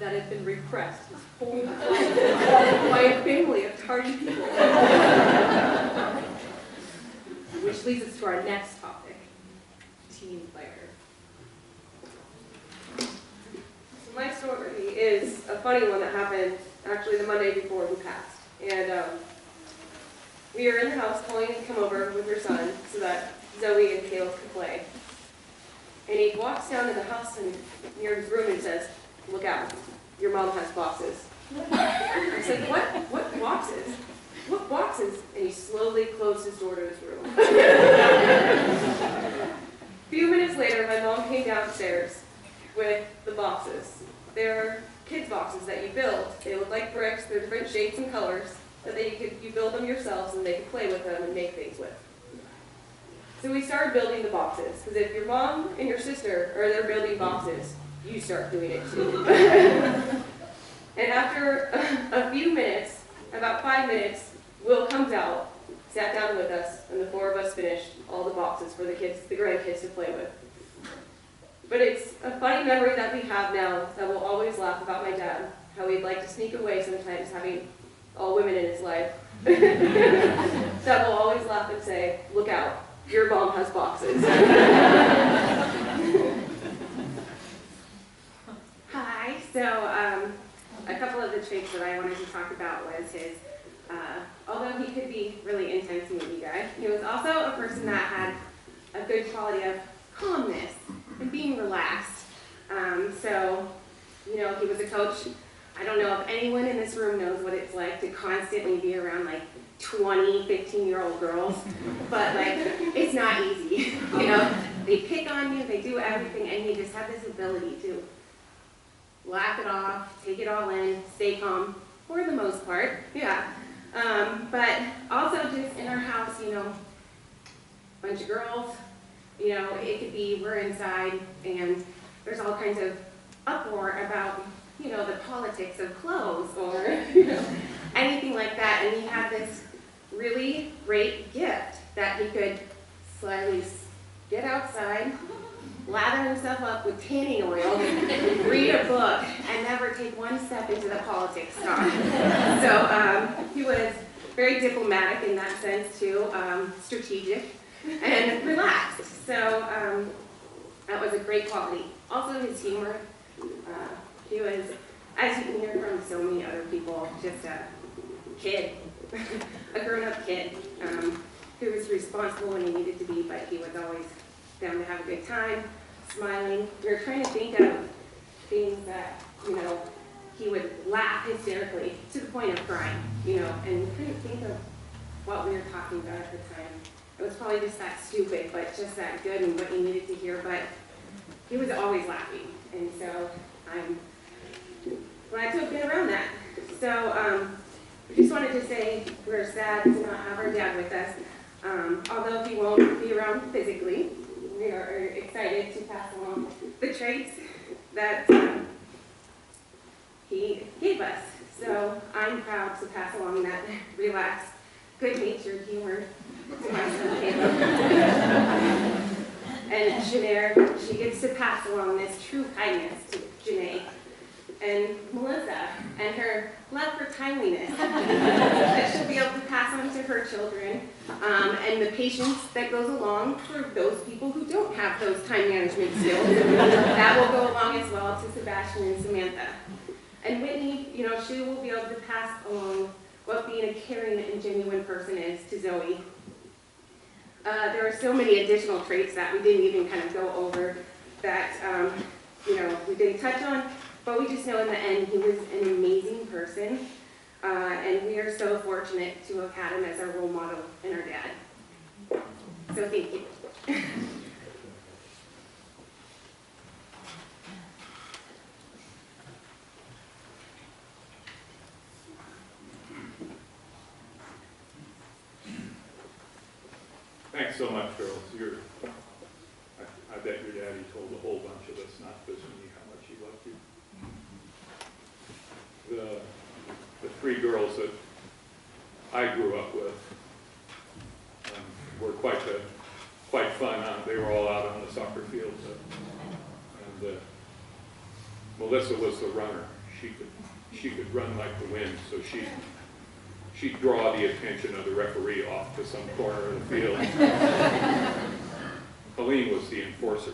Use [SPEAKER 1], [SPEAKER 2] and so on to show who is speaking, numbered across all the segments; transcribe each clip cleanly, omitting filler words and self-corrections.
[SPEAKER 1] that had been repressed his whole life by a family of tardy people. Which leads us to our next topic, teen player.
[SPEAKER 2] So my story is a funny one that happened actually the Monday before he passed. And we were in the house calling him to come over with her son so that Zoe and Caleb could play. And he walks down to the house and near his room and says, "Look out, your mom has boxes." I said, What boxes? What boxes? And he slowly closed his door to his room. A few minutes later, my mom came downstairs with the boxes. They're kids' boxes that you build. They look like bricks. They're different shapes and colors. That you build them yourselves and they could play with them and make things with. So we started building the boxes, because if your mom and your sister are there building boxes, you start doing it too. And after a few minutes, about 5 minutes, Will comes out, sat down with us, and the four of us finished all the boxes for the kids, the grandkids to play with. But it's a funny memory that we have now that we'll always laugh about my dad, how he'd like to sneak away sometimes having all women in his life. That will always laugh and say, "Look out, your mom has boxes."
[SPEAKER 3] Hi, so a couple of the traits that I wanted to talk about was his, although he could be really intense and moody guy, he was also a person that had a good quality of calmness and being relaxed. So, you know, he was a coach. I don't know if anyone in this room knows what it's like to constantly be around like 20, 15-year-old girls, but like, it's not easy. You know, they pick on you, they do everything, and you just have this ability to laugh it off, take it all in, stay calm, for the most part, yeah. But also just in our house, you know, bunch of girls, you know, it could be we're inside and there's all kinds of uproar about, you know, the politics of clothes or, you know, anything like that. And he had this really great gift that he could slyly get outside, lather himself up with tanning oil, read a book, and never take one step into the politics talk. So he was very diplomatic in that sense too, strategic, and relaxed. So that was a great quality. Also his humor. He was, as you can hear from so many other people, just a kid, a grown-up kid who was responsible when he needed to be, but he was always down to have a good time, smiling. We were trying to think of things that, you know, he would laugh hysterically to the point of crying, you know, and we couldn't think of what we were talking about at the time. It was probably just that stupid, but just that good and what you needed to hear, but he was always laughing, and so I'm glad to have been around that. So I just wanted to say we're sad to not have our dad with us. Although he won't be around physically, we are excited to pass along the traits that he gave us. So I'm proud to pass along that relaxed, good-natured humor to my son Caleb. And Janae, she gets to pass along this true kindness to Janae. And Melissa, and her love for timeliness that she'll be able to pass on to her children, and the patience that goes along for those people who don't have those time management skills. That will go along as well to Sebastian and Samantha. And Whitney, you know, she will be able to pass along what being a caring and genuine person is to Zoe. There are so many additional traits that we didn't even kind of go over that, you know, we didn't touch on. But we just know in the end he was an amazing person, and we are so fortunate to have had him as our role model and our dad. So thank you.
[SPEAKER 4] Thanks so much, girls. I bet your daddy told a whole bunch of us, not just me, how much he loved you. The three girls that I grew up with were quite fun. They were all out on the soccer field, and Melissa was the runner. she could run like the wind, so she'd draw the attention of the referee off to some corner of the field. Colleen was the enforcer.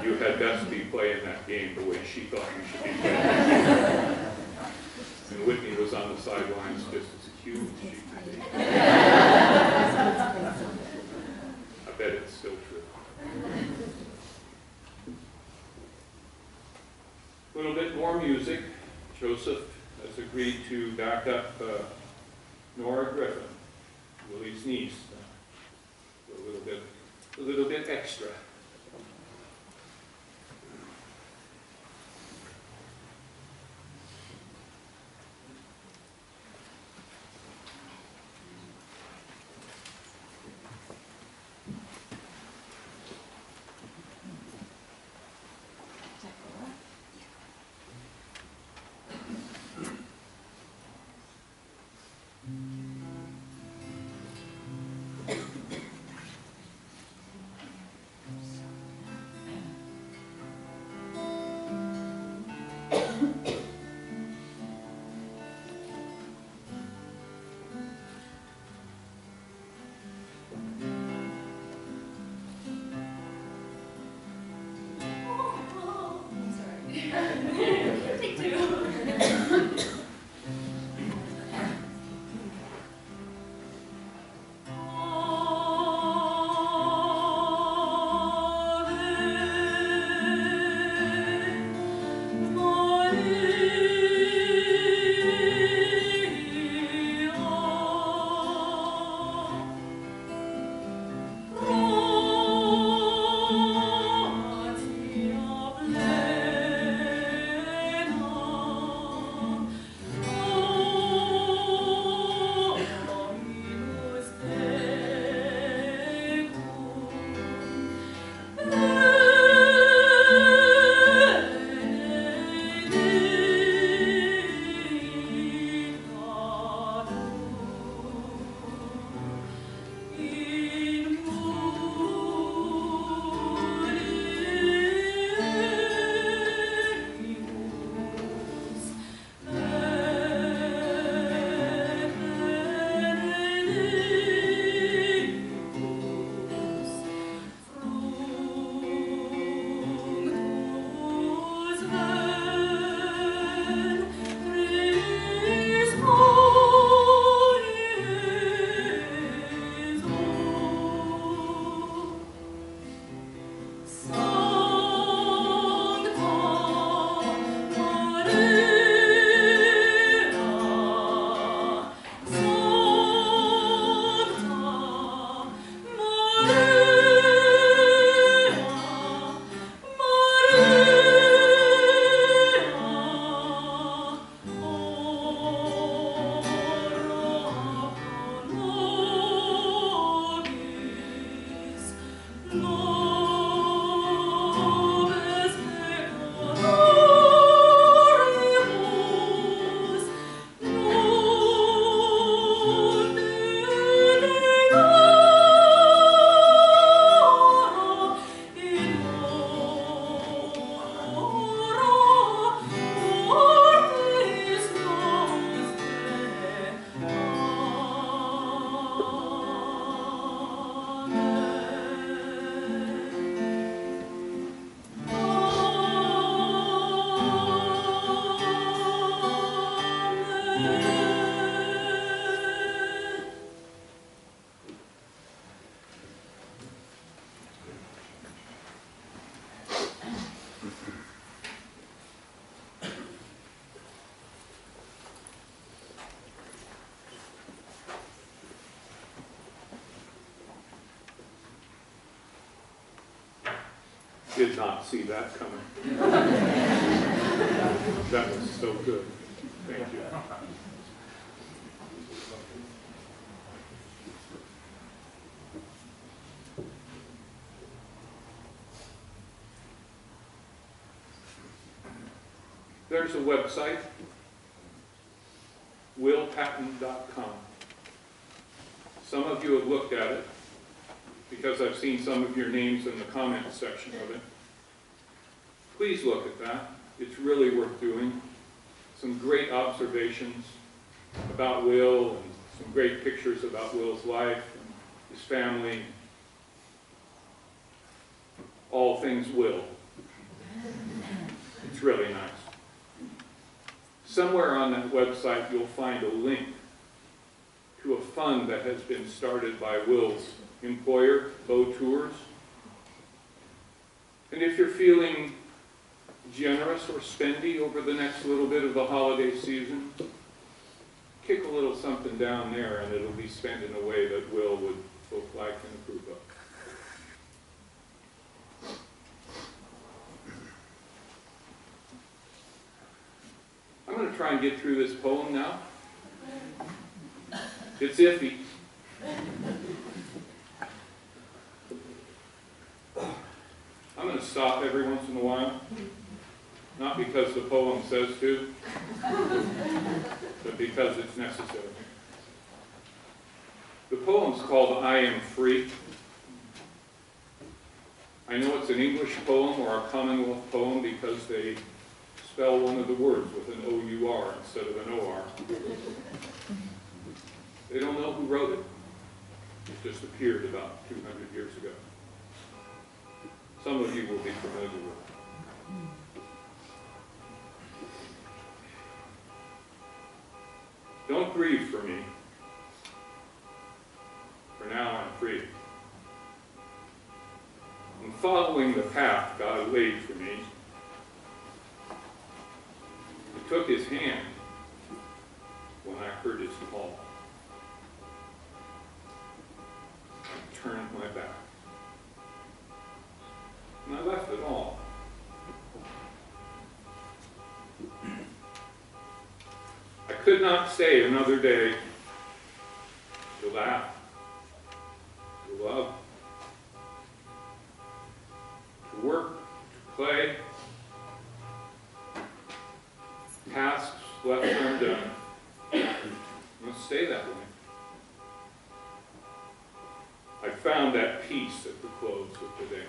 [SPEAKER 4] You had best be playing that game the way she thought you should be playing. And Whitney was on the sidelines just as cute as she could be. I bet it's still true. A little bit more music. Joseph has agreed to back up Nora Griffin, Willie's niece, a little bit extra. Did not see that coming. That was so good. Thank you. There's a website, willpatten.com. Some of you have looked at it because I've seen some of your names in the comments section of it. Please look at that. It's really worth doing. Some great observations about Will and some great pictures about Will's life and his family. All things Will. It's really nice. Somewhere on that website you'll find a link to a fund that has been started by Will's employer, Bow Tours. And if you're feeling generous or spendy over the next little bit of the holiday season, kick a little something down there and it'll be spent in a way that Will would both like and approve of. I'm going to try and get through this poem now. It's iffy. I'm going to stop every once in a while, not because the poem says to, but because it's necessary. The poem's called I Am Free. I know it's an English poem or a Commonwealth poem because they spell one of the words with an O-U-R instead of an O-R. They don't know who wrote it. It just appeared about 200 years ago. Some of you will be familiar with it. Don't grieve for me, for now I'm free. I'm following the path God laid for me. I took his hand when I heard his call. I turned my back. And I left it all. I could not stay another day to laugh, to love, to work, to play, tasks left undone. Must stay that way. I found that peace at the close of the day.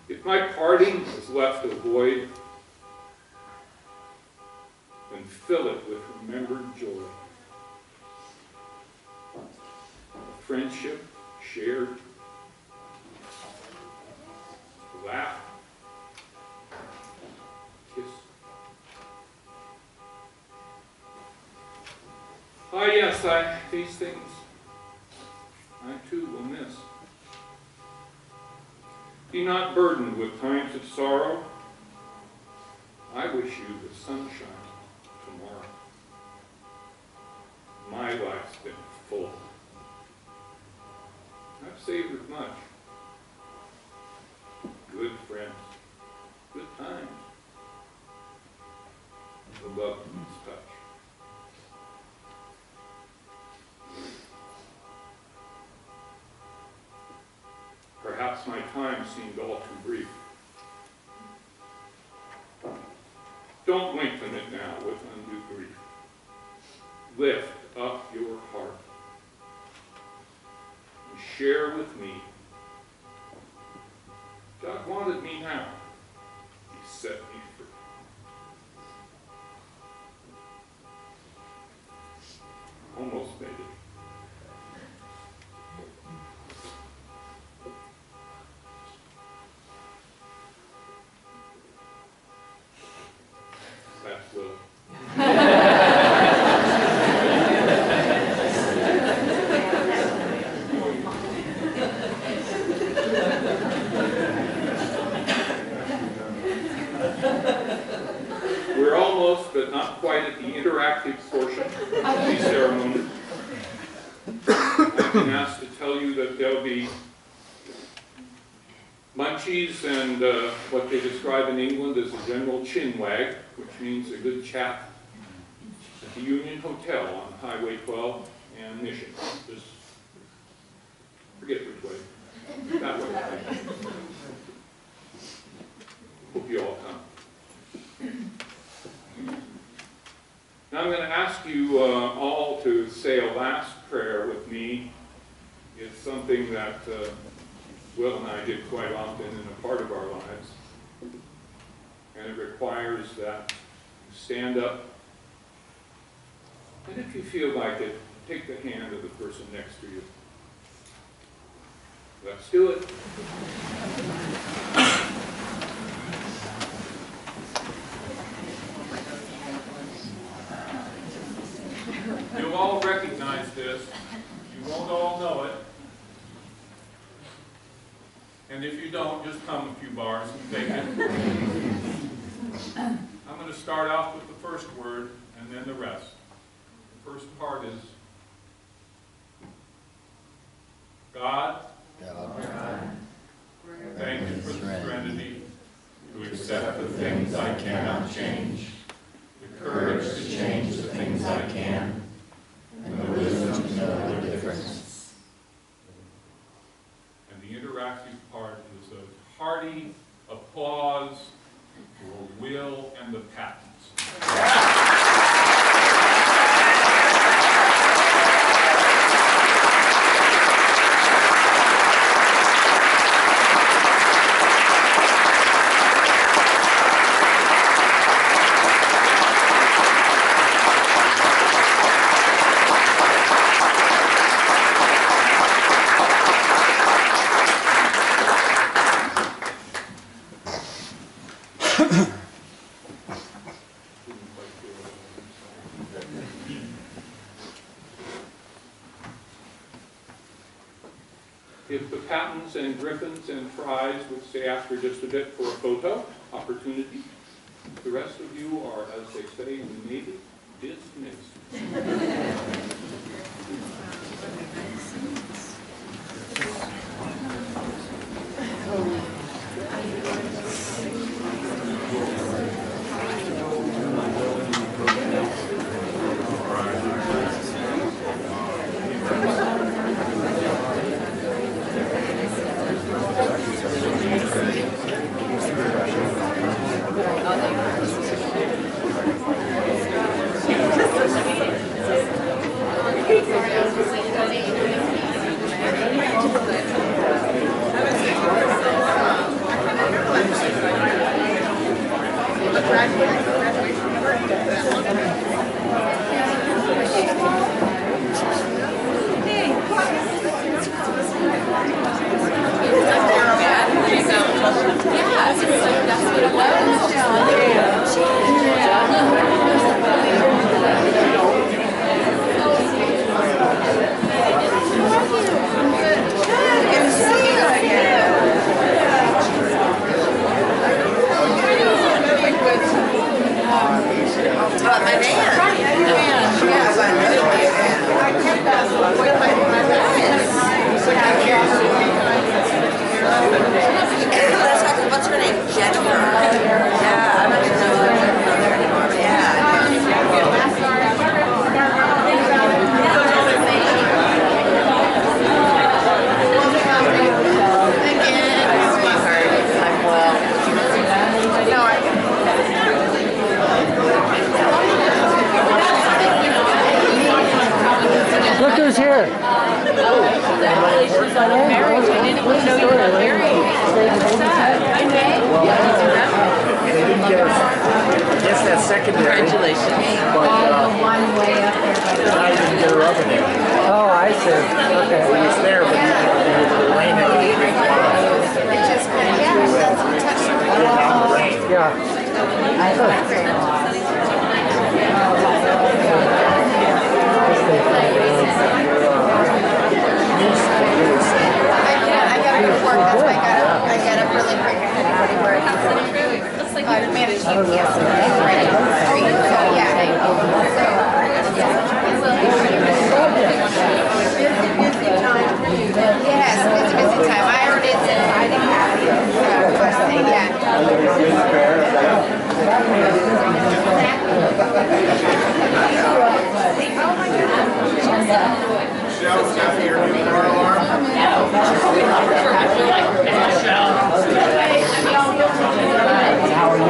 [SPEAKER 4] If my parting has left a void, then fill it with remembered joy. A friendship shared, a laugh, a kiss. Ah, yes, these things I too will miss. Be not burdened with times of sorrow. I wish you the sunshine tomorrow. My life's been full. I've savored much. Good friends, good times, the loved one's touch. Perhaps my time seemed all too brief. Don't lengthen it now with undue grief. Lift up your heart and share with me. God wanted me now. He set me free. Almost made it. That's Will. We're almost, but not quite, at the interactive portion of the ceremony. I've been asked to tell you that there'll be munchies and what they describe in England as a general chin wag, which means a good chat at the Union Hotel on Highway 12 and Mission. Just forget which way. That way. Hope you all come. Now I'm going to ask you all to say a last prayer with me It's something that Will and I did quite often in a part of our lives. And it requires that you stand up, and if you feel like it, take the hand of the person next to you. Let's do it. You'll all recognize this. You won't all know it. And if you don't, just come a few bars and take it. I'm going to start off with the first word and then the rest. The first part is God. Thank you for the serenity to accept the things I cannot change, the courage to change the things I can, and the wisdom to know the difference. And the interactive part is a hearty applause for Will and the Pattens. If the Pattens and Griffins and Fries would stay after just a bit for a photo opportunity, the rest of you are, as they say in the Navy, dismissed.
[SPEAKER 5] What's her name? Jennifer. Yeah, I'm not sure her anymore.
[SPEAKER 6] Look who's here. I guess that's secondary.
[SPEAKER 5] Congratulations.
[SPEAKER 6] But, one way up there. I didn't get her up in there. Oh, I see. Okay. Well, it's there, but you didn't get the rain in it.
[SPEAKER 5] It just kind of touched
[SPEAKER 6] the rain. Yeah.
[SPEAKER 5] I gotta go to work. That's why I got up really quick. I had to go to work. I managed to yesterday. So yeah. Yes, it's a busy time. I already did. I didn't have it. First thing, yeah.
[SPEAKER 6] How are you?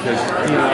[SPEAKER 7] because, you know,